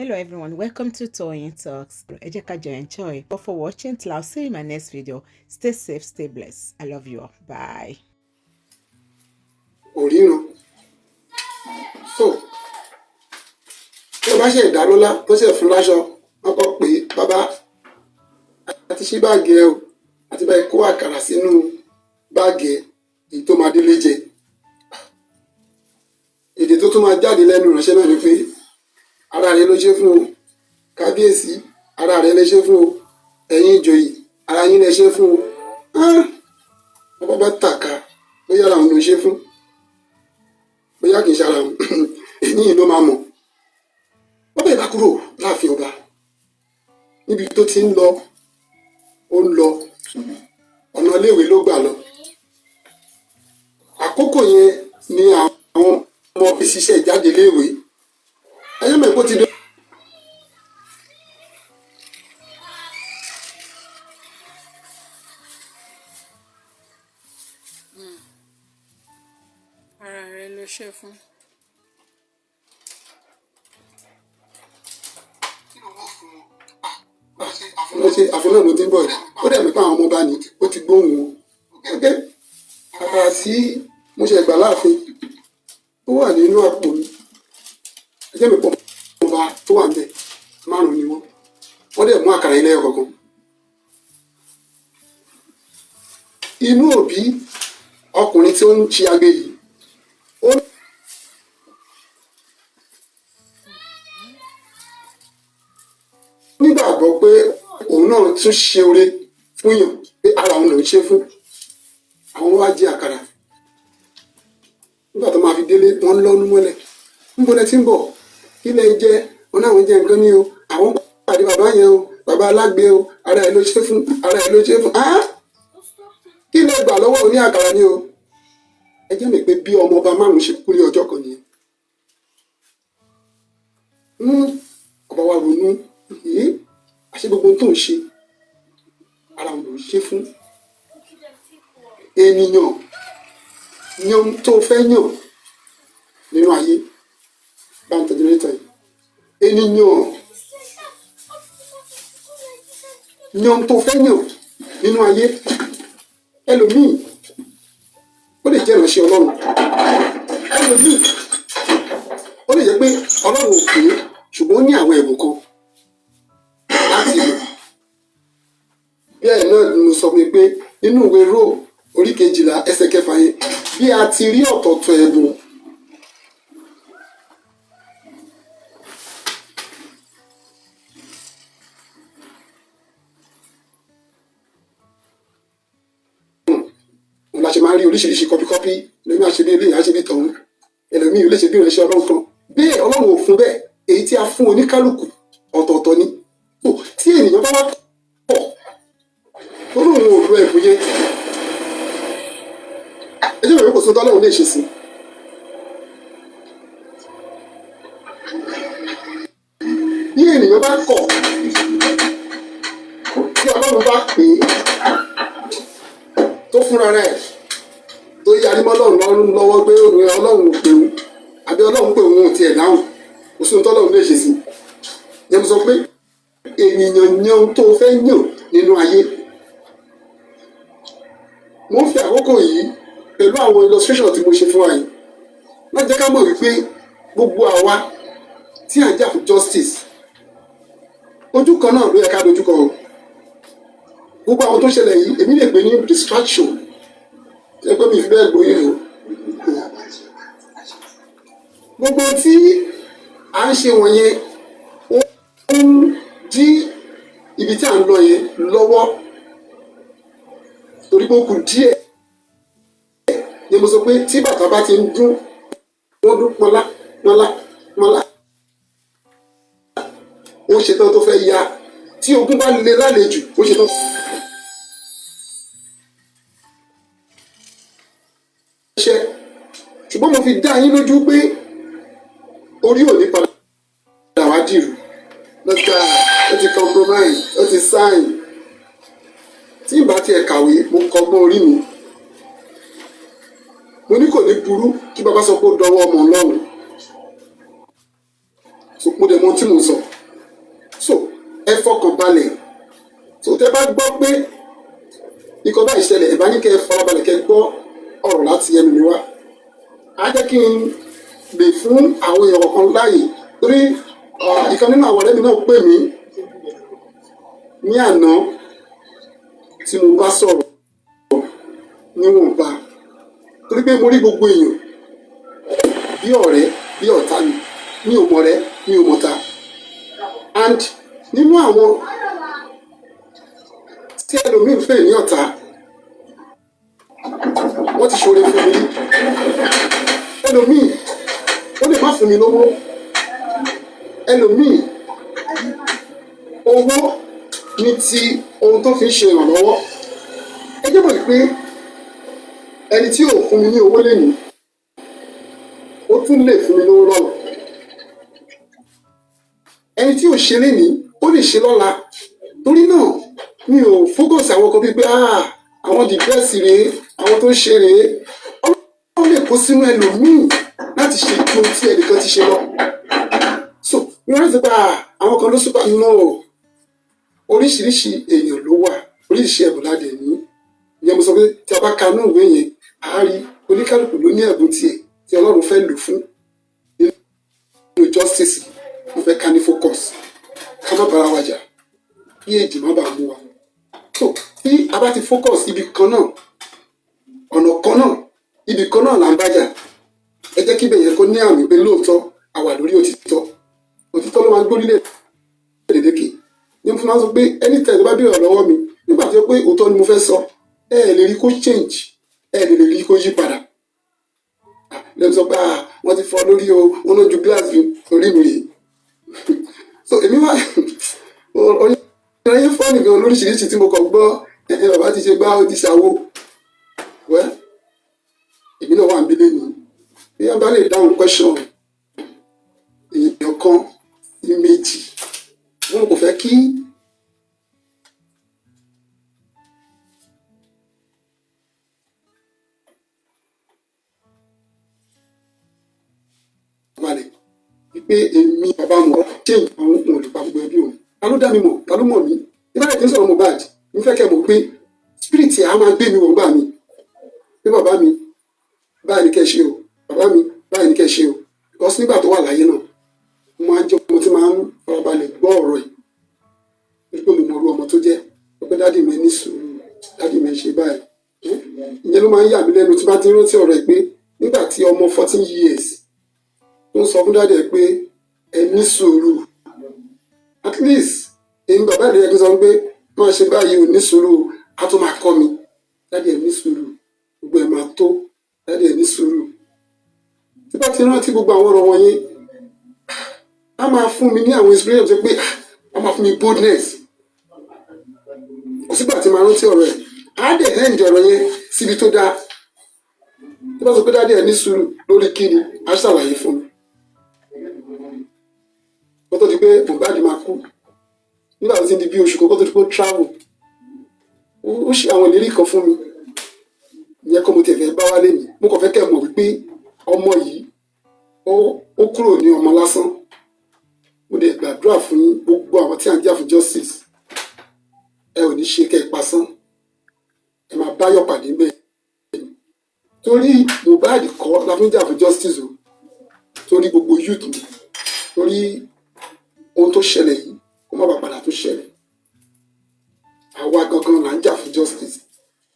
Hello everyone, welcome to Toyeen Talks. Ẹ jẹ́ ká jọ enjoy. But for watching till I'll see you in my next video. Stay safe, stay blessed. I love you all. Bye. Òríran. So, tí o bá ṣe ìdálọ́lá tó ṣe fún láṣọ, wọ́n kọ́ pé bàbá àti ṣí báàgì ẹ o, àti báyìí kó àkàrà sínú báàgì ẹ èyí tó máa délé jẹ. Èdè tó tún máa jáde lẹ́nu ìránṣẹ́ náà ni pé ara rẹ ló ṣe fún o, kábíyèsí ara rẹ lè ṣe fún o, ẹ̀yin ìjòyè ara yín lè ṣe fún o. Wọ́n bá tàka bóyá làwọn ló ṣe fún bóyá kì í ṣe ara wọn èyí ló máa mọ̀. Wọ́n bẹ̀rẹ̀ bá kúrò láàfin ọba níbi tó ti ń lọ ó ń lọ ọ̀nà iléèwé ló gbà lọ. Àkókò yẹn ni àwọn ọmọ fi ṣiṣẹ́ ìjáde iléèwé ẹyẹ mẹ́kó ti dé. Ara rẹ ló ṣe fún. Àfọlọ́ ló ti ń bọ̀ rẹ̀ ó dẹ̀ mí pa àwọn ọmọ bá ní ó ti gbóhùn wọn. Gẹ́gẹ́ àkàrà tí mo ṣe gbà láàfin tó wà nínú àpò mi ẹjẹ́ mi pọ̀ ọba tó wà níbẹ̀ márùn-ún ni wọ́n dẹ̀ mú àkàrà ilé ọ̀kọ̀ọ̀kan. Inú òbí ọkùnrin tí ó ń ṣe agbe yìí ó nígbàgbọ́ pé òun náà tún ṣe oore fún yàn pé ara òun lòún ṣe fún àwọn wá jí àkàrà. Nígbà tó máa fi délé wọ́n lọ́nu mọ́lẹ̀ níbo lẹ ti ń bọ̀ kí lẹ jẹ wọn náà wọn jẹ nǹkan ní o àwọn pàdé bàbá yẹn o bàbá alágbe o ara ẹ ló ṣe fún ara ẹ ló ṣe fún kí lẹ gbà lọ́wọ́ òní àkàrà ní o. Ẹ jẹ́ mi pé bí ọmọ ọba márùn-ún ṣe kú ní ọjọ́ kan nìyẹn. Ọba wa ronú àṣé gbogbo tó ń ṣe ara òun ló ń ṣe fún ènìyàn yan tó fẹ́ yàn nínú ayé bá ń tẹ̀lé nítorí ènìyàn yan tó fẹ́ yàn nínú ayé. Ẹlòmíì ó lè jẹ́ ìránṣẹ́ Ọlọ́run, ẹlòmíì ó lè jẹ́ pé Ọlọ́run ò pè é ṣùgbọ́n ó ní àwọn ẹ̀bùn kan láti lò. Bí ẹ̀ náà ni mo sọ fún mi pé nínú ìwé Róò orí 12 ẹsẹ̀ 6 yẹn bí a ti rí ọ̀tọ̀ọ̀tọ̀ ẹ̀bùn la ṣe máa ń rí oríṣiríṣi kọpíkọpí lómi àṣebí eléyìí àṣebí tọ̀hún ẹlòmíì lè ṣe bí ìránṣẹ́ Ọlọ́run kan bẹ́ẹ̀ Ọlọ́run ò fún bẹ́ẹ̀ èyí tí a fún oníkálukú ọ̀tọ̀ọ̀tọ̀ ni. Tí ènìyàn bá wá pọ̀ tó lóun ò lo ẹ̀bùn yẹn ẹjọ́ ìwé kò sóńtọ́ Ọlọ́run lè ṣe sí. Bí ènìyàn bá kọ̀ tí Ọlọ́run bá pè é tó fúnra rẹ̀ tó yarí mọ́ Ọlọ́run lọ́wọ́ pé Ọlọ́run ò pè òun àbí Ọlọ́run pè òun ò tiẹ̀ dáhùn kò sóńtọ́ Ọlọ́run lè ṣe sí. Yẹn mo sọ pé ènìyàn yan tó fẹ́ yàn nínú ayé. Mo ń fi àkókò yìí pẹ̀lú àwọn illustration tí mo ṣe fún wa yìí wọ́n jẹ́ ká mọ̀ wípé gbogbo àwa tí à ń jà fún justice ojú kan náà ló yẹ ká dojúkọ o. Gbogbo àwọn tó ṣẹlẹ̀ yìí èmi lè pè ní distraction ẹ pé mi fi bẹ́ẹ̀ gbóyè o. Gbogbo tí à ń ṣe wọ̀nyẹn ó ń dí ibi tí à ń lọ yẹn lọ́wọ́ torí pé ó kù díẹ̀ ni mo sọ pé tí bàtà bá ti ń dún wọ́n dún pọ́nlá pọ́nlá pọ́nlá ó ṣetán tó fẹ́ ya tí ogun bá le lálejò ó ṣetán. Ṣùgbọ́n mo fi dá yín lójú pé orí ò ní padà wá dìrù lọ́jà ó ti compromise ó ti sign tí ìbá tiẹ̀ kàwé mo kọ́gbọ́n orí mi. Mo ní kò ní burú kí bàbá sọ pé ó dọwọ́ ọmọ Ọlọ́run. Mo dẹ̀ mọ̀ tí mo sọ. ẹ fọkàn balẹ̀ tó tẹ́ bá gbọ́ pé ikọ̀ báyìí ṣẹlẹ̀ ẹ̀ bá ní kẹ́ ẹ farabalẹ̀ kẹ́ ẹ gbọ́ ọ̀rọ̀ láti ẹnu mi wá á jẹ́ kí n lè fún àwọn èèyàn kan láàyè torí ìkan nínú àwọn ọ̀rẹ́ mi náà pè mí ní àná tí mo bá sọ̀rọ̀ níwọ̀nba torí pé mo rí gbogbo èèyàn bí ọ̀rẹ́ bí ọ̀tá mi ò mọ̀rẹ́ mi ò mọ̀tá and nínú àwọn tí ẹlòmíín fẹ́ ní ọ̀tá wọ́n ti ṣoore fún mi rí ẹlòmíín ó lè má fún mi lówó ẹlòmíín owó ní ti ohun tó fi ń ṣe ìrànlọ́wọ́ ẹ jẹ́ mọ̀ pé ẹni tí ò fún mi ní owó lénìí ó tún lè fún mi lówó lọ́la ẹni tí ò ṣe lénìí ó lè ṣe lọ́la torí náà mi ò fókọ̀sì àwọn kan bíi pé àwọn dìbẹ́sì rèé àwọn tó ń ṣe rèé ọlọ́run lè kó sínú ẹlòmíì láti ṣe kí ohun tí ẹnìkan ti ṣe lọ so mi rántí pé àwọn kan ló súpà nínú oríṣiríṣi èèyàn ló wà oríṣiríṣi ẹ̀bùn ládẹ ní ìyẹn mo sọ pé tí a bá ka náà ìwé yẹn a rí oníkálùkù ló ní ẹ̀bùn tiẹ̀ tí ọlọ́run fẹ́ lò fún nínú justice mo fẹ́ ká ní focus ká má bára wa jà kí èdè má bàa mú wa so tí a bá ti focus ibi kan náà ọ̀nà kan náà ibì kan náà là ń bájà ẹ jẹ́ kí ibẹ̀ yẹn kó ní àmì pé lóòótọ́ a wà lórí òtítọ́ ló máa gbórílẹ̀ lédèké ní mo fi máa sọ pé anytime tó bá béèrè lọ́wọ́ mi nígbà tí ó pé òótọ́ ni mo fẹ́ sọ ẹ lè rí kó change ẹ lè rí kó yí padà lẹ́nu sọ pé wọ́n ti fọ́ lórí o wọ́n lójú glass orí mi rèé so èmi wá ọ̀rẹ́ fọ́ nìkan lóríṣiríṣi tí mo kàn gbọ́ bàbá ti ṣe gbá ó ti ṣàwó wẹ́ èmi náà wà ń bílẹ̀ ní bí wọ́n bá lè dáhùn question èèyàn kan ní méjì wọn kò fẹ́ kí balẹ̀ wípé èmi bàbá mọ̀ ṣé àwọn ohun olùpa gbogbo ẹbí òun ta ló dá mi mọ̀ ta ló mọ̀ mí ìbára tí ń sọ̀rọ̀ Mohbad mo fẹ́ kẹ́ mọ̀ pé spirit á máa gbé mi wọ̀ gbà mí pé bàbá mi báyìí ní kẹ́ ṣe o bàbá mi báyìí ní kẹ́ ṣe o because nígbà tó wà láyé náà mo máa ń jẹ́ ọmọ tí máa ń farabalẹ̀ gbọ́ ọ̀rọ̀ yìí wípé mo mọ̀ ọ́rú ọmọ tó jẹ́ pé dádì mi ní sùúrù dádì mi ṣe báyìí ìyẹn ló máa ń yà mí lẹ́nu tí bá ti rántí ọ̀rọ̀ ẹ̀ pé nígbà tí ọmọ 14 years tó ń sọ fún dádì ẹ̀ pé ẹ ní sùúrù at least èyí bàbá ìdíyẹ tó sọ pé máa ṣe báyìí ò ní sùúrù á tún máa kọ́ mi dádì ẹ̀ ní sùúrù gbogbo ẹ̀ máa tó dádì ẹ̀ ní sùúrù tí bá ti rántí gbogbo àwọn ọ̀rọ̀ wọ̀nyí á máa fún mi ní àwọn experience pé á máa fún mi boldness kò sígbà tí máa rántí ọ̀rọ̀ ẹ̀ á dẹ̀ end ọ̀rọ̀ yẹn síbi tó dáa tí bá sọ pé dádì ẹ̀ ní sùúrù lórí kíni á ṣàlàyé fún mi kó tó di pé Mohbad máa kú nígbà tó ti di bí oṣù kan kó tó di pé ó travel ó ṣe àwọn ìlérí kan fún mi ìyẹn kọ́ mo tẹ̀ fẹ́ bá wálé mi mo kàn fẹ́ kẹ́ mọ̀ wípé ọmọ yìí ó kúrò ní ọmọ lásán mo dẹ̀ gbàdúrà fún gbogbo àwọn tí à ń jà fún justice ẹ ò ní ṣe kẹ́ ẹ pasán ẹ máa báyọ̀ pàdé bẹ́ẹ̀ torí Mohbad kọ́ la fi ń jà fún justice o torí gbogbo youth mi torí ohun tó ṣẹlẹ̀ yìí kó má bàa padà tó ṣẹlẹ̀ àwa gangan là ń jà fún justice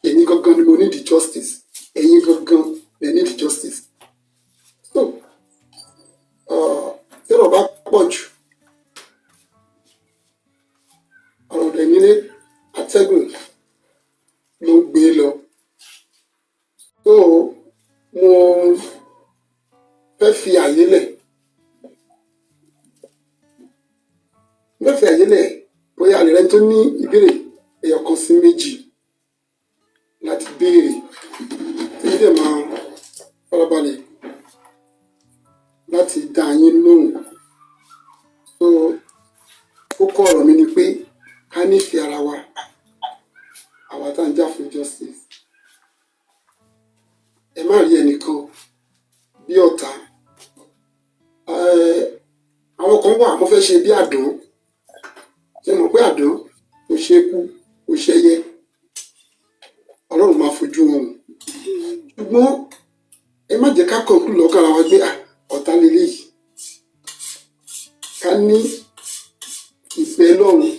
ẹ̀yin gangan ni mo need the justice ẹ̀yin gangan lè need the justice so tí ọ̀rọ̀ bá pọ̀ jù ọ̀rọ̀ rẹ̀ nílé atẹ́gùn ló ń gbé lọ so mo fẹ́ fi àyè lẹ̀ bóyá àlè rẹ tó ní ìbéèrè ẹyọ kan sí méjì láti béèrè tí yín dẹ̀ máa farabalẹ̀ láti dá yín lóhùn so kókó ọ̀rọ̀ mi ni pé ká nífẹ̀ẹ́ ara wa àwa tá à ń jà fún justice ẹ má rí ẹnìkan bí ọ̀tá àwọn kan wà wọ́n fẹ́ ṣe bí àdán ṣe mọ̀ pé àdán kò ṣe kú kò ṣẹyẹ ọlọ́run máa fojú wọn hàn ṣùgbọ́n ẹ má jẹ́ ká kọ̀ọ̀kú lọ́kàn ara wa gbé ọ̀tá lélẹ́yìí ká ní ìfẹ́ lọ́run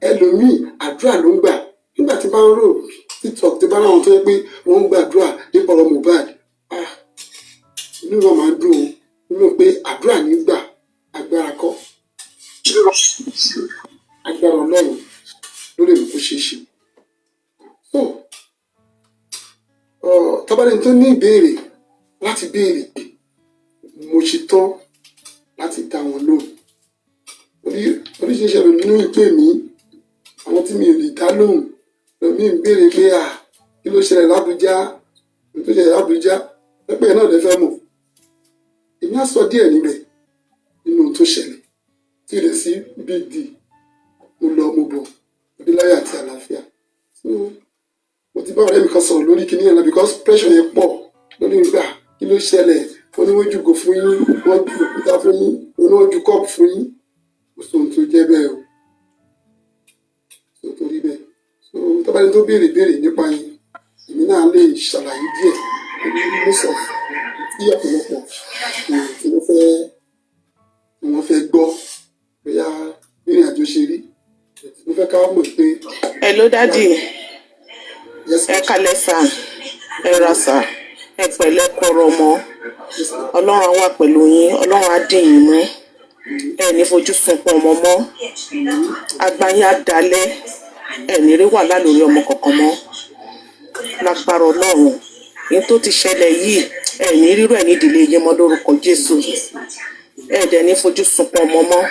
ẹlòmíì àdúrà ló ń gbà nígbà tí bá ń rò tiktok tí bá láwọn tó yẹ pé wọ́n ń gbàdúrà nípa ọ̀rọ̀ Mohbad inú wọn máa ń dùn ó nínú pé àdúrà ní gbà agbára kọ́ agbára ọlọ́run ló lè mú kó ṣeé ṣe. Tábàlẹ̀ tó ní ìbéèrè láti béèrè mo ṣe tán láti dá wọn lóhùn oríṣiríṣi ọ̀rọ̀ nínú ìpè mí àwọn tí mi ò lè dá lóhùn lómi ń béèrè pé kí ló ṣẹlẹ̀ l'Ábújá pẹ́pẹ́ náà lè fẹ́ mọ̀ èmi á sọ díẹ̀ níbẹ̀ nínú ohun tó ṣẹlẹ̀ tí ilẹ̀ sí big d mo lọ mo bọ̀ ọdúnláyà àti àlàáfíà mo ti bá ọ̀rẹ́ mi kan sọ̀rọ̀ lórí kinní yẹn náà because pressure yẹn pọ̀ lórí nígbà kí ló ṣẹlẹ̀ oníwójú go fún yín wọ́n ju òkúta fún yín oníwójú kọ́ọ̀pù fún yín kò sóhun tó jẹ́ bẹ́ẹ̀ o tó torí bẹ́ẹ̀ tábàlì tó béèrè nípa yín èmi náà lè ṣàlàyé díẹ̀ pẹ̀lú mọ́sọ̀ tí ọ̀pọ̀lọpọ̀ tí wọ́n fẹ́ gbọ́ bóyá ìrìn àjò ṣe rí mo fẹ́ ká mọ̀ pé. Hello daddy ẹ kalẹ̀ sà ẹ ra sà ẹ pẹ̀lẹ́ kọ̀rọ̀ mọ́ ọlọ́run á wà pẹ̀lú yín ọlọ́run á dì yín mú ẹ ní fojú sunkún ọmọ mọ́ agbáyé á dalẹ̀ ẹ ní rí wàhálà lórí ọmọ kankan mọ́ lágbára ọlọ́run yín tó ti ṣẹlẹ̀ yìí ẹ ní rírọ̀ ẹ ní ìdílé yín mọ́ lórúkọ Jésù ẹ dẹ̀ ní fojú sunkún ọmọ mọ́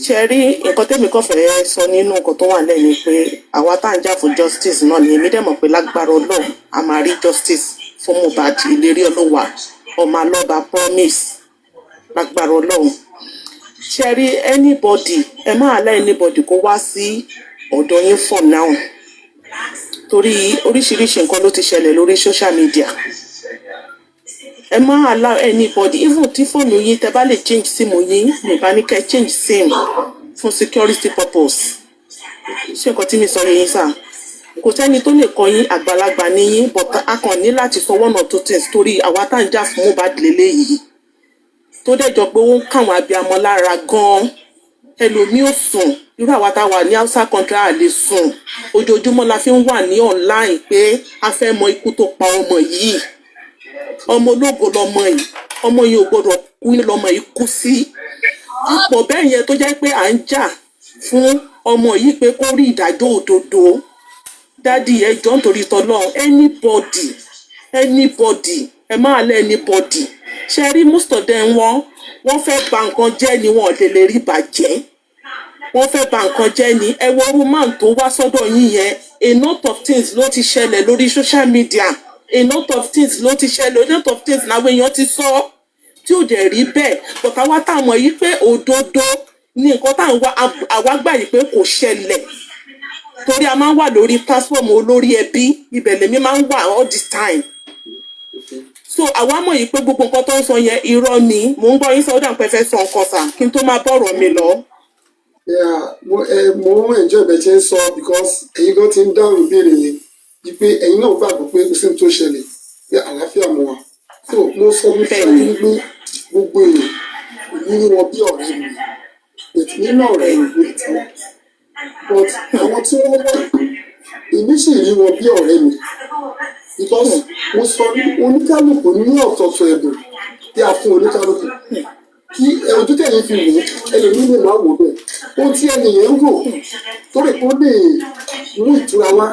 ṣe rí nǹkan tẹ́mi kàn fẹ́ sọ nínú nǹkan tó wà lẹ́nu pé àwa tá à ń jà fún justice náà ni èmi dẹ̀ mọ̀ pé lágbára ọlọ́run a máa rí justice fún Mohbad ìlérí ọlọ́wà ọmọ alọ́ba promise lágbára ọlọ́run ṣe rí anybody ẹ máa lá anybody kó wá sí ọ̀dọ̀ yín for now torí oríṣiríṣi nǹkan ló ti ṣẹlẹ̀ lórí social media ẹ má allow anybody even tí fóònù yín tẹ bá lè change síìmù yín nípa ní kẹ́ change sim fún security purpose ṣé nǹkan tí mi sọ yẹn sà kò sẹ́ni tó lè kọ́ yín àgbàlagbà ní yín but a kàn ní láti sọ one or two things torí àwa tá à ń jà fún Mohbad lélẹ́yìí tó dẹ̀jọ́ pé ó ń káwọn abiyamọ lára gan-an ẹlòmíì ò sùn irú àwa tá a wà ní outside country à lè sùn ojoojúmọ́ la fi ń wà ní online pé a fẹ́ mọ ikú tó pa ọmọ yìí ọmọ ológo lọmọ yìí ọmọ yìí ò gbọdọ̀ kú lọmọ yìí kú sí ipò bẹ́ẹ̀ yẹn tó jẹ́ pé à ń jà fún ọmọ yìí pé kó rí ìdájọ́ òdodo dádì ẹ jọ̀ọ́ nítorí tọ́lọ́ anybody ẹ máa lẹ́ anybody ṣe rí most of them wọ́n fẹ́ bà nǹkan jẹ́ ni wọn ò lè rí bàjẹ́ wọ́n fẹ́ bà nǹkan jẹ́ ni ẹ wo woman tó wá sọ́dọ̀ yín yẹn a lot of things ló ti ṣẹlẹ̀ lórí social media a lot of things ló ti ṣẹlẹ̀ a lot of things làwọn èèyàn ti sọ tí ò dẹ̀ rí bẹ́ẹ̀ but àwa tá a mọ̀ yìí pé òdodo ní nǹkan tá à ń wá àwa gbà yìí pé kò ṣẹlẹ̀ torí a máa ń wà lórí platform olórí ẹbí ibẹ̀ lèmi máa ń wà all this time so àwa mọ̀ yìí pé gbogbo nǹkan tó ń sọ yẹn irọ́ ni mò ń gbọ́ yín sọ́dọ̀ àpẹ fẹ́ sọ nǹkan sà kí n tó máa bọ̀rọ̀ mi lọ. mo ń enjoy ìbẹ̀ tí ń sọ because ẹ̀yin gan ti ń dáhùn ìbéèrè yẹn wípé ẹ̀yin náà gbàgbọ́ pé kò sí ní tó ṣẹlẹ̀ pé àlàáfíà mọ́ wa so mo sọ wípé wípé gbogbo èèyàn nínú wọn bí ọ̀rẹ́ mi ètò nínú ọ̀rẹ́ mi ti but àwọn tí wọ́n wá èmi sì rí wọn bí ọ̀rẹ́ mi because mo sọ oníkálùkù ní ọ̀tọ̀ọ̀tọ̀ ẹ̀bùn tí a fún oníkálùkù kí ojú tẹ̀yìn fi wò ẹlòmíín lè máa wò bẹ́ẹ̀ ohun tí ẹnìyẹn ń rò tó lè kó lè mú ìtura wá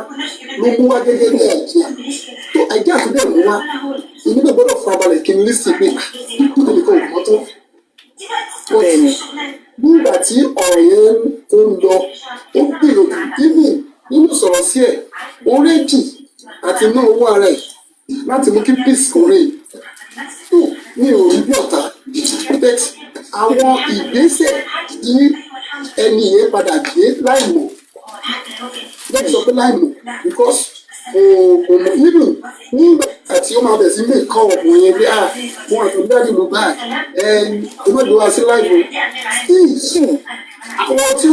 ló mú wá gẹ́gẹ́ bí àìjíà tó àìjíà tó dẹ̀ mú wá èmi náà gbọ́dọ̀ farabalẹ̀ kí n lè ṣe pé kí ló lè kọ́ òkú tó. nígbà tí ọ̀rọ̀ yẹn tó ń lọ ó gbèrò nínú sọ̀rọ̀ sí ẹ̀ ó rédì àti ná owó ara ẹ̀ láti mú kí peace kò rè mi ò rí bí ọ̀tá but àwọn ìgbésẹ̀ tí ẹni yẹn padà gbé láìmọ̀ lẹ́yìn sọ pé láìmọ̀ because kò mọ̀ nínú nígbà tí ó máa bẹ̀ sí mẹ́ẹ̀kọ́ ọkùnrin yẹn pé wọn àtúndì dájú ló bá ọmọdé wa sí láìpẹ́ àwọn tí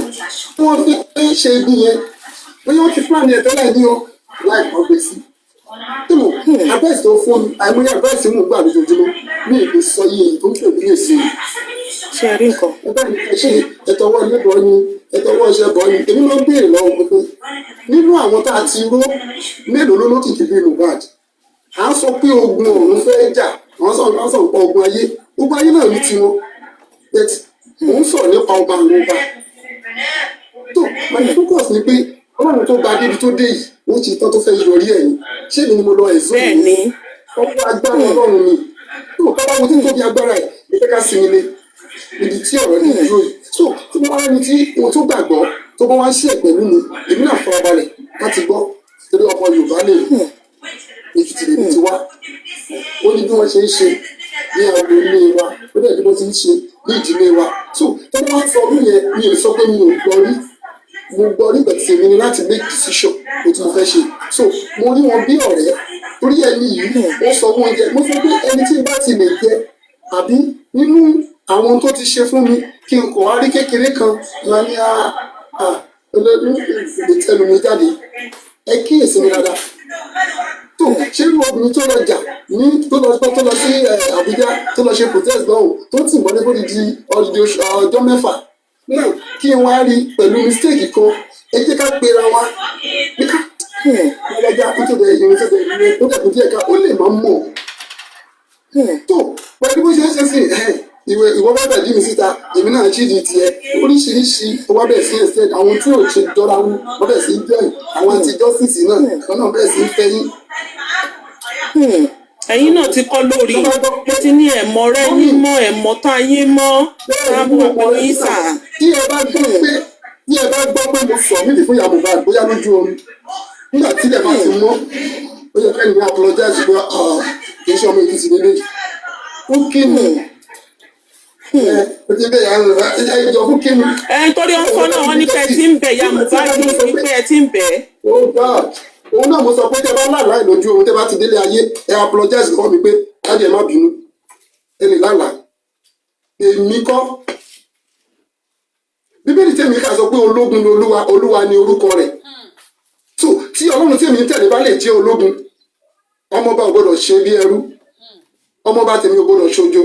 wọ́n fi ṣe ibi yẹn bóyá wọ́n ti plan ẹ̀ tẹ́lẹ̀ ní o láì kọ́ gbé sí. tí mo advice tó fún mi àìmọye advice tí mo gbà lójoojúmọ́ ní ìlú sọ yìí èyí tó ń pè ní èsì. ṣe rí nǹkan. ẹgbẹ́ mi ẹ ṣe ẹ̀tọ́wọ́ ilé bọ́ ni ẹ̀tọ́wọ́ iṣẹ́ bọ́ ni èmi máa ń béèrè lọ́wọ́ pé nínú àwọn tá a ti ró mélòó ló lókìkí bíi Muhbad à ń sọ pé ogun ọ̀run fẹ́ jà wọ́n sọ nípa ogun ayé náà ní tiwọn mò ń sọ̀rọ̀ nípa ọba àwọn ọba tó my focus ni pé ọlọ́run tó gba débi tó dé yìí ó ti tán tó fẹ́ yọrí ẹ̀yìn ṣé mi ni mo lọ ẹ̀sùn bẹ́ẹ̀ni ọkọ̀ agbára ọlọ́run ni tó bá wo tí ń tóbi agbára ẹ̀ ní fẹ́ ká sinmi lé ibi tí ọ̀rọ̀ ní ìlú yìí so tí wọ́n wá ní tí ohun tó gbàgbọ́ tó bá wá ń ṣe pẹ̀lú mi èmi náà farabalẹ̀ láti gbọ́ torí ọmọ Yorùbá lè Èkìtì lèmi ti wá ó ní bí wọ́n ṣe ń ṣe ní agbo ilé wa ó dẹ̀ bí wọ́n ti ń ṣe ní ìdílé wa so tó bá sọ mí yẹn mi ò sọ pé mi ò gbọ́ rí mo gbọ́ rí bẹ̀tẹ̀ tèmi ni láti make decision o tí mo fẹ́ ṣe so mo rí wọn bí ọ̀rẹ́ torí ẹni yìí ó sọ wọn jẹ mo sọ pé ẹni tí n bá ti lè jẹ àbí nínú àwọn tó ti ṣe fún mi kí n kò wá rí kékeré kan máa ní olórí ìtẹnu mi jáde ẹ kíyèsí mi dáadáa tó ṣé irú obìnrin tó lọ jà ní tó lọ sí Àbújá tó lọ ṣe protest lọ́hùn tó tì mọ́lé kó di ọjọ́ mẹ́fà náà kí n wá rí pẹ̀lú mistake kan ẹ jẹ́ ká pera wa níka ọlọ́jà tó bẹ̀rẹ̀ ìrìn tó bẹ̀rẹ̀ ìrìn tó dẹ̀kun díẹ̀ ká ó lè máa mọ̀ tó pẹ̀lú bó ṣe ń ṣe sí ìwọ bá bẹ̀ dí mi síta èmi náà ṣì di tiẹ̀ oríṣiríṣi wọ́n bẹ̀ sí ẹ̀sẹ̀ àwọn tí ò ṣe jọra wọn wọ́n bẹ̀ sí jẹ́yìn àwọn àti justice náà kan náà bẹ̀ sí fẹ́yìn. ẹ̀yin náà ti kọ́ lórí mo ti ní ẹ̀mọ́ rẹ yín mọ́ ẹ̀mọ́ tá yín mọ́ tábùkù yín sà. tí ẹ bá gbọ́ pé mo sọ mí lè fún ìyá Muhbad bóyá lójú omi nígbà tí ẹ bá ti mọ́ ó yẹ kẹ́ni ní apologize pé kì í ṣe ọmọ Èkìtì nílé ó kí ni torí ọkọ náà wọn ní pé ẹ ti ń bẹ ya Muhbad ní pé ẹ ti ń bẹ. òun náà mo sọ pé tẹ bá lálàá ìlójú ohun tẹ bá ti délé ayé ẹ apologize fún mi pé láti ẹ má bínú ẹ lè lálàá èmi kọ́ bíbélì tèmi ká sọ pé ológun ni olúwa ni orúkọ rẹ̀ so tí ọlọ́run tèmi tẹ̀lé bá lè jẹ́ ológun ọmọọba ò gbọdọ̀ ṣe bí ẹrú ọmọọba tèmi ò gbọdọ̀ ṣojo.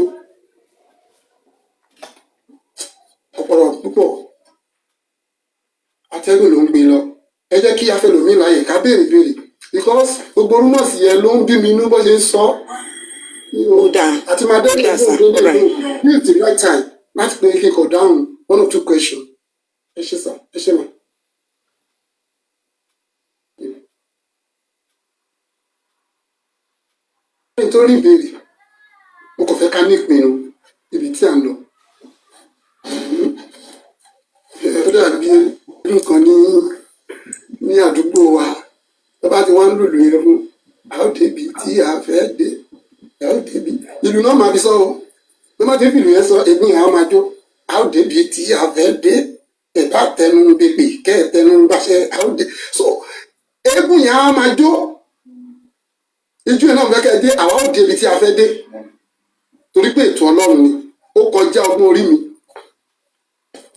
ọ̀pọ̀lọ̀ púpọ̀ atẹ́gùn ló ń gbé lọ ẹ jẹ́ kí afẹ́lòmí láàyè ká béèrè because gbogbo rúmọ̀ sí yẹn ló ń bí mi inú bó ṣe ń sọ àti máa dẹ́kun fún òdòdó ní the right time láti pé kí n kọ̀ dáhùn 1 or 2 questions ẹ ṣe sà ẹ ṣe mà. nítorí ìbéèrè mo kàn fẹ́ ká ní ìpinnu ibi tí à ń lọ. ó dàbí nǹkan ní àdúgbò wa tó bá ti wá ń lùlù yẹn fún a ó débi tí a fẹ́ dé a ó débi ìlú náà máa fi sọ o tó má ti fìlù yẹn sọ èmi àwọn máa jó a ó débi tí a fẹ́ dé ẹ̀bá tẹnu bèbè kẹ́ ẹ̀ tẹnu bàṣẹ a ó dé so eégún yẹn á máa jó ijó yẹn náà fẹ́ kẹ́ ẹ dé àwa ó débi tí a fẹ́ dé torí pé ètò Ọlọ́run ni ó kọjá ọgbọ́n orí mi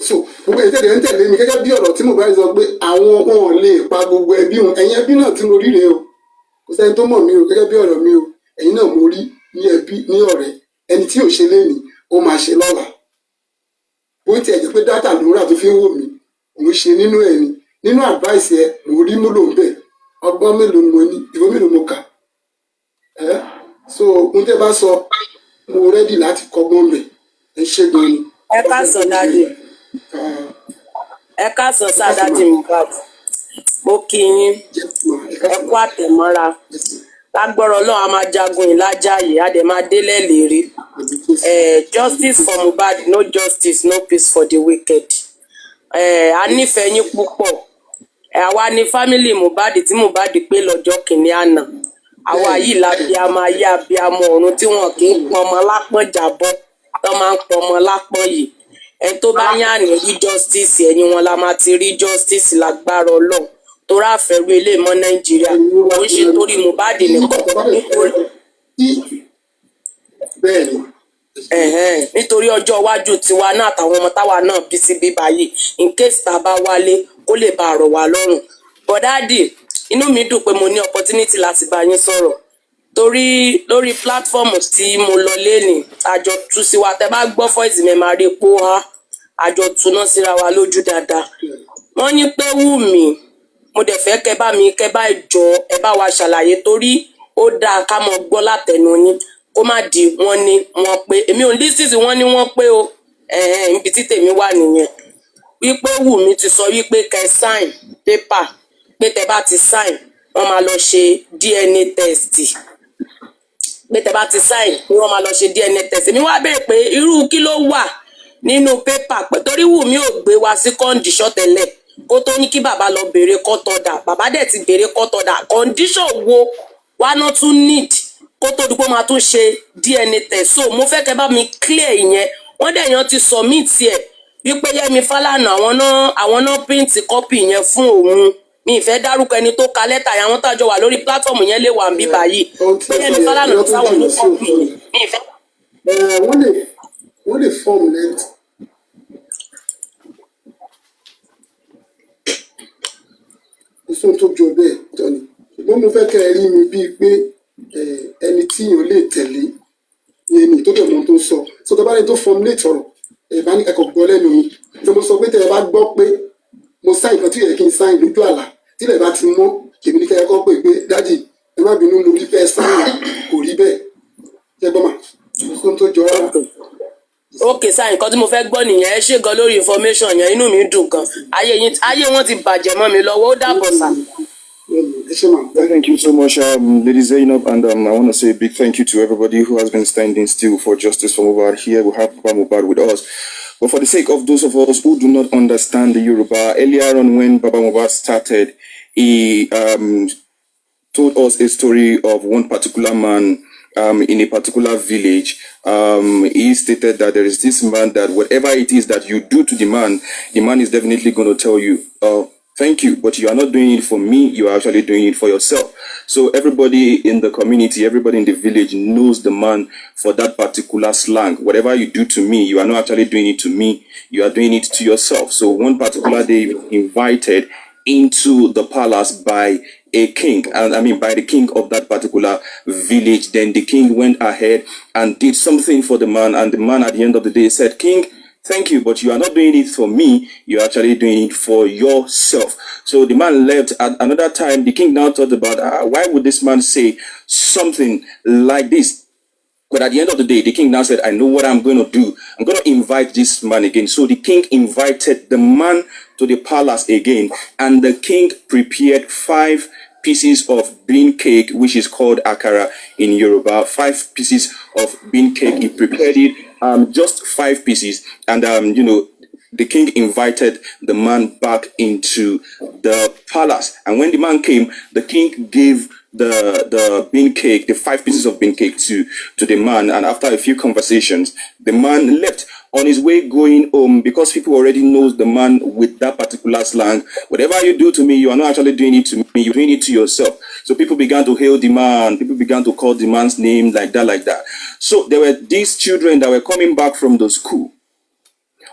so gbogbo ìtẹ̀lé ń tẹ̀lé mi gẹ́gẹ́ bí ọ̀rọ̀ tí mo bá sọ pé àwọn wọn lè pa gbogbo ẹbí wọn ẹ̀yin ẹbí náà tí mo rí rèé o kò sẹ́ni tó mọ̀ mí o gẹ́gẹ́ bí ọ̀rọ̀ mi o ẹ̀yin náà mo rí ní ẹbí ní ọ̀rẹ́ ẹni tí ò ṣe lénìí ó máa ṣe lọ́la bó tiẹ̀ jẹ́ pé dátà ló rà tó fi ń wò mí òun ṣe nínú ẹ̀ ni nínú advice ẹ mo rí múlò ń bẹ̀ ọgbọ́n mélòó ni mo ní ìwé mélòó mo kà so ohun tẹ́ bá sọ mo rẹ́dì láti kọ́gbọ́n bẹ̀ ẹ ṣé gan ni. ẹ káàsán dájú ẹ káàsán sádájú Muhbad mo kí yín ẹ kú àtẹ̀mọ́ra lágbọ́rọ̀ Ọlọ́run a máa jagun ìlàjàyè a dẹ̀ máa délẹ̀ lérí justice for Muhbad no justice no peace for the wicked a nífẹ̀ẹ́ yín púpọ̀ àwa ni family Muhbad tí Muhbad pé lọ́jọ́ kìíní àná àwa yìí lábíàmọ ayé abíàmọ ọ̀run tí wọn kì í pọn ọmọ lápọn jàbọ tó máa ń pọn ọmọ lápọn yìí ẹ tó bá yàn ní rí justice ẹ̀yin wọn la máa ti rí justice lágbára Ọlọ́run torí àfẹ́rú ilé mọ́ Nàìjíríà kò ń ṣe torí Muhbad nìkan nítorí. bẹ́ẹ̀ni nítorí ọjọ́ iwájú tiwa náà àtàwọn ọmọ táwa náà bí síbí báyìí in case tá a bá wálé kó lè bá a rọ̀ wá lọ́rùn. But daddy, inú mi dùn pé mo ní opportunity láti bá yín sọ̀rọ̀ torí lórí platform tí mo lọ lénìí àjọ tú sí wa, tẹ́ bá gbọ́ voice mi máa rí epo ha àjọ túná síra wa lójú dáadáa. Wọ́n ní pé Wùmí, mo dẹ̀ fẹ́ kẹ́ bá ìjọ ẹ bá wa ṣàlàyé torí ó dáa ká mọ gbọ́ látẹnu yín kó má di wọ́n ní wọ́n pé èmi ò ní sísì wọ́n ní wọ́n pé o ibi tí tèmi wà nìyẹn wípé Wùmí ti sọ wípé kẹ́ sign paper pé tẹ́ bá ti sign wọ́n máa lọ ṣe DNA test pé tẹ́ bá ti sign pé wọ́n máa lọ ṣe DNA test. Èmi wá béèrè pé irú kí ló wà nínú paper pé torí Wùmí ò gbé wa sí condition tẹ́lẹ̀ kó tó ní kí bàbá lọ béèrè court order, bàbá dẹ̀ ti béèrè court order, condition wo wá náà tún need kó tó dúpọ́ máa tún ṣe DNA test. So mo fẹ́ kẹ́ bá mi clear ìyẹn. Wọ́n dẹ̀ yan ti submit ẹ̀ wípé Yẹmi Fálànà àwọn náà print copy yẹn fún òun. Mi ìfẹ́ dárúkọ ẹni tó ka lẹ́tà yẹn, àwọn tájọ wà lórí platform yẹn lè wà ń bí báyìí pé Yẹmi Fálànà ló sáwọn ní copy yẹn. Mi ìfẹ́. wọ́n lè form lẹ́tà. Ìsún tó jọ bẹ́ẹ̀ tọ́ni ṣùgbọ́n mo fẹ́ kẹ́ ẹ rí mi bíi pé ẹni tí yàn lè tẹ̀lé ní ẹni tó dẹ̀ mọ́ tó sọ tó bá ní tó formulate ọ̀rọ̀ ẹ̀ bá ní ẹ̀kọ́ gbọ́ lẹ́nu mi ṣé mo sọ pé tẹ́ ẹ bá gbọ́ pé mo sáìn kan tí yẹ kí n sáìn lójú àlá tílẹ̀ bá ti mọ́ èmi ní kẹ́ ẹ kọ́ pé dájì ẹ má bínú mo rí bẹ́ẹ̀ sáìn kò rí bẹ́ẹ̀ ṣé gbọ́n mà ìsún tó jọ rárá. Okay sáà nǹkan tí mo fẹ́ gbọ́ nìyẹn, ẹ ṣé gan lórí information yẹn, inú mi dùn gan, ayé wọn ti bàjẹ́ mọ́ mi lọ́wọ́, ó dàbọ̀ sà. Thank you so much, Lady Zainab, and I want to say a big thank you to everybody who has been standing still for justice for Muhbad. Here we have Baba Muhbad with us. But for the sake of those of us who do not understand the Yoruba, earlier on when Baba Muhbad started, he told us a story of one particular man in a particular village. He stated that there is this man that whatever it is that you do to the man is definitely going to tell you, thank you, but you are not doing it for me, you are actually doing it for yourself. So everybody in the community, everybody in the village knows the man for that particular slang. Whatever you do to me, you are not actually doing it to me, you are doing it to yourself. So one particular day, invited into the palace by a king, and I mean by the king of that particular village. Then the king went ahead and did something for the man, and the man at the end of the day said, King, thank you, but you are not doing it for me, you are actually doing it for yourself. So the man left. At another time, the king now thought about why would this man say something like this. But at the end of the day, the king now said, I know what I'm going to do. I'm going to invite this man again. So the king invited the man to the palace again, and the king prepared 5 pieces of bean cake, which is called akara in Yoruba. 5 pieces of bean cake. He prepared it, just 5 pieces. And, the king invited the man back into the palace. And when the man came, the king gave the bean cake, the 5 pieces of bean cake to the man. And after a few conversations, the man left on his way going home, because people already knows the man with that particular slang. Whatever you do to me, you are not actually doing it to me, you're doing it to yourself. So people began to hail the man, people began to call the man's name like that. So there were these children that were coming back from the school.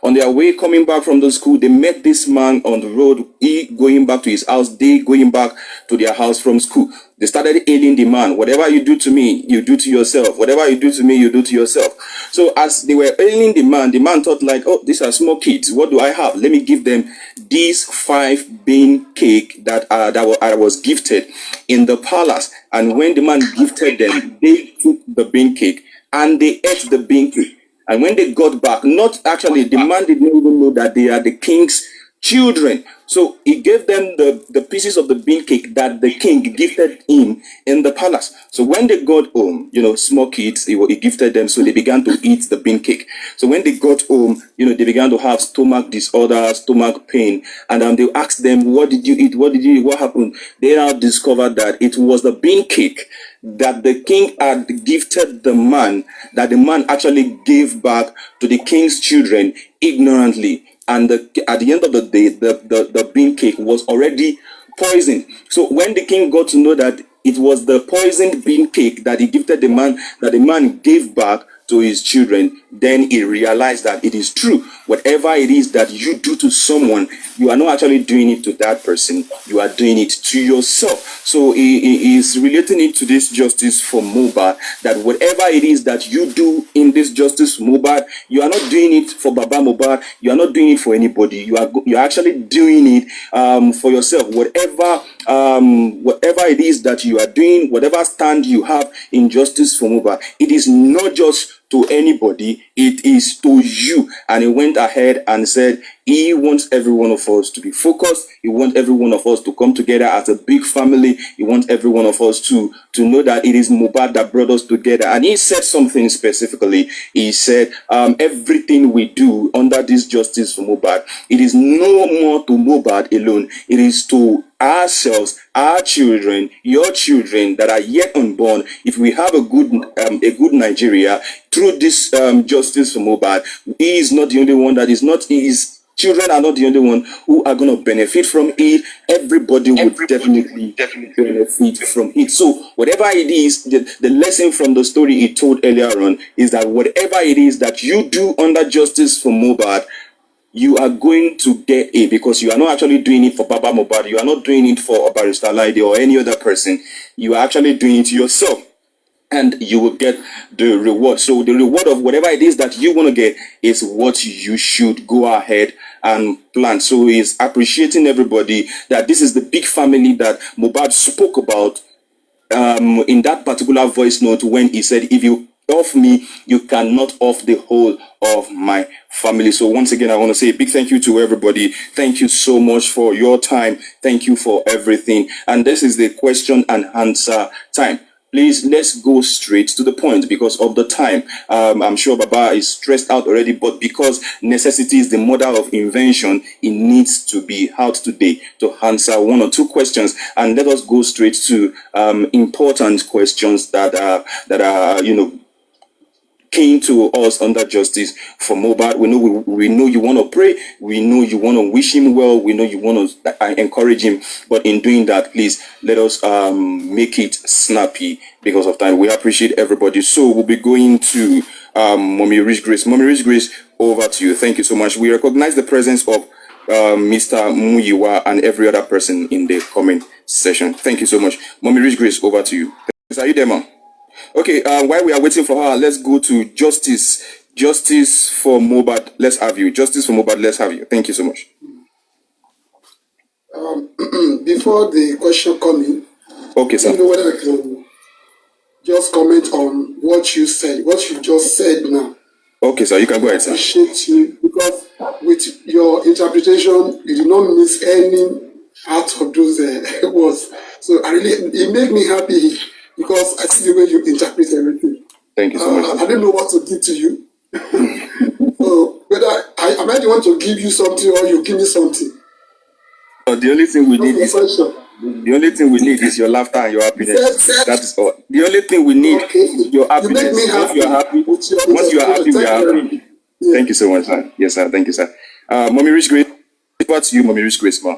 On their way coming back from the school, they met this man on the road, he going back to his house, they going back to their house from school. They started hailing the man. Whatever you do to me, you do to yourself. Whatever you do to me, you do to yourself. So as they were hailing the man thought like, oh, these are small kids. What do I have? Let me give them these 5 bean cake that I was gifted in the palace. And when the man gifted them, they took the bean cake and they ate the bean cake. And when they got back, not actually, the man did not even know that they are the king's children. So he gave them the pieces of the bean cake that the king gifted him in the palace. So when they got home, small kids, he gifted them, so they began to eat the bean cake. So when they got home, they began to have stomach disorder, stomach pain. And they asked them, what did you eat? What happened? They now discovered that it was the bean cake that the king had gifted the man, that the man actually gave back to the king's children ignorantly. And at the end of the day, the bean cake was already poisoned. So when the king got to know that it was the poisoned bean cake that he gifted the man, that the man gave back to his children, then he realized that it is true. Whatever it is that you do to someone, you are not actually doing it to that person, you are doing it to yourself. So he is relating it to this justice for Muhbad, that whatever it is that you do in this justice for Muhbad, you are not doing it for Baba Muhbad, you are not doing it for anybody, you are actually doing it for yourself. Whatever it is that you are doing, whatever stand you have in justice for Muhbad, it is not just to anybody, it is to you. And he went ahead and said he wants every one of us to be focused. He wants every one of us to come together as a big family. He wants every one of us to know that it is Muhbad that brought us together. And he said something specifically. He said everything we do under this justice for Muhbad, it is no more to Muhbad alone. It is to ourselves, our children, your children that are yet unborn. If we have a good Nigeria through this justice for Muhbad, he is not the only one that is not. His children are not the only one who are going to benefit from it. Everybody would definitely benefit from it. So whatever it is, the lesson from the story he told earlier on is that whatever it is that you do under justice for Muhbad, you are going to get it, because you are not actually doing it for Baba Muhbad. You are not doing it for Barrister Laide or any other person. You are actually doing it yourself, and you will get the reward. So the reward of whatever it is that you want to get is what you should go ahead and plan. So he's appreciating everybody that this is the big family that Muhbad spoke about in that particular voice note, when he said, if you off me, you cannot off the whole of my family. So once again, I want to say a big thank you to everybody. Thank you so much for your time. Thank you for everything. And this is the question and answer time. Please, let's go straight to the point because of the time. I'm sure Baba is stressed out already, but because necessity is the mother of invention, it needs to be out today to answer one or two questions. And let us go straight to important questions that are came to us under justice for Muhbad. We know you want to pray. We know you want to wish him well. We know you want to encourage him. But in doing that, please let us make it snappy because of time. We appreciate everybody. So we'll be going to Mommy Rich Grace. Mommy Rich Grace, over to you. Thank you so much. We recognize the presence of Mr. Muyiwa and every other person in the comment session. Thank you so much. Mommy Rich Grace, over to you. Are you there, ma? Okay, while we are waiting for her, let's go to Justice for Muhbad. Let's have you. Justice for Muhbad, let's have you. Thank you so much. Before the question coming, okay, sir. I don't know whether I can just comment on what you said, what you just said now. Okay, sir, you can go ahead, sir. I appreciate you because with your interpretation, you did not miss any out of those words. So it made me happy because I see the way you interpret everything. Thank you so much. I don't know what to give to you. So whether am I the one to give you something or you give me something? The only thing we need is your laughter and your happiness. That is all. The only thing we need is your happiness. You make me happy. Once you are happy, we are happy. Yeah. Thank you so much, sir. Yes, sir. Thank you, sir. Mommy Rich Grace, over to you, Mommy Rich Grace, ma.